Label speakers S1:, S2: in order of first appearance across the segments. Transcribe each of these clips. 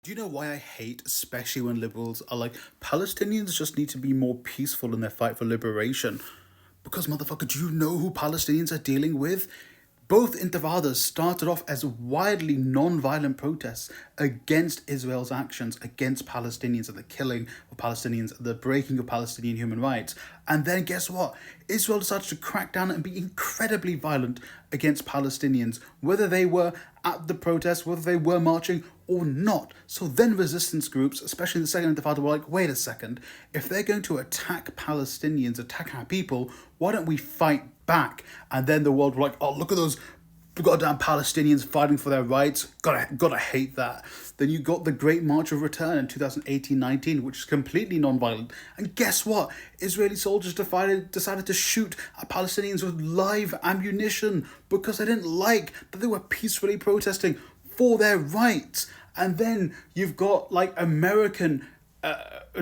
S1: Do you know why I hate, especially when liberals are like, Palestinians just need to be more peaceful in their fight for liberation? Because, motherfucker, do you know who Palestinians are dealing with? Both intifadas started off as widely non-violent protests against Israel's actions, against Palestinians and the killing of Palestinians, the breaking of Palestinian human rights. And then guess what? Israel decided to crack down and be incredibly violent against Palestinians, whether they were at the protests, whether they were marching or not. So then resistance groups, especially the Second Intifada, were like, wait a second, if they're going to attack Palestinians, attack our people, why don't we fight back? And then the world were like, oh, look at those goddamn Palestinians fighting for their rights. Gotta hate that. Then you got the Great March of Return in 2018-19, which is completely non-violent. And guess what? Israeli soldiers decided to shoot at Palestinians with live ammunition because they didn't like that they were peacefully protesting for their rights. And then you've got like American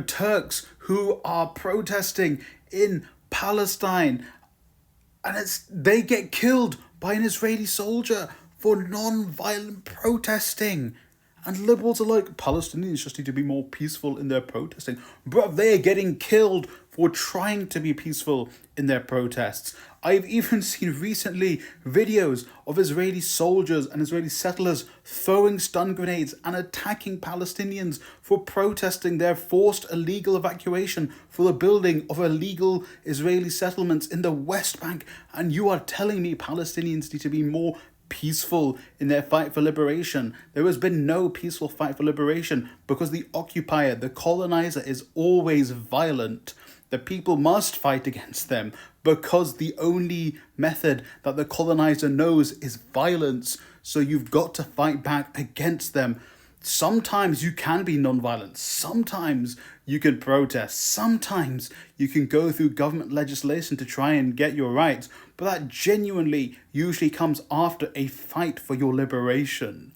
S1: Turks who are protesting in Palestine, and they get killed by an Israeli soldier for non-violent protesting. And liberals are like, Palestinians just need to be more peaceful in their protesting. Bruv, they are getting killed for trying to be peaceful in their protests. I've even seen recently videos of Israeli soldiers and Israeli settlers throwing stun grenades and attacking Palestinians for protesting their forced illegal evacuation for the building of illegal Israeli settlements in the West Bank. And you are telling me Palestinians need to be more peaceful in their fight for liberation? There has been no peaceful fight for liberation because the occupier, the colonizer, is always violent. The people must fight against them because the only method that the colonizer knows is violence. So you've got to fight back against them. Sometimes you can be non-violent. Sometimes you can protest. Sometimes you can go through government legislation to try and get your rights. But that genuinely usually comes after a fight for your liberation.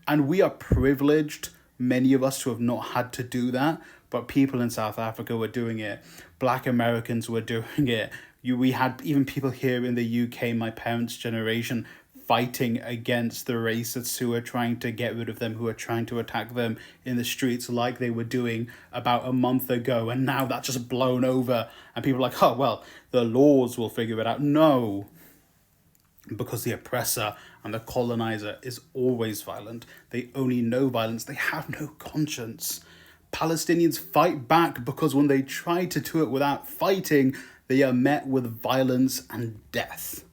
S1: And we are privileged, many of us, who have not had to do that. But people in South Africa were doing it. Black Americans were doing it. We had even people here in the UK, my parents' generation, fighting against the racists who are trying to get rid of them, who are trying to attack them in the streets like they were doing about a month ago. And now that's just blown over. And people are like, oh, well, the laws will figure it out. No. Because the oppressor and the colonizer is always violent. They only know violence. They have no conscience. Palestinians fight back because when they try to do it without fighting, they are met with violence and death.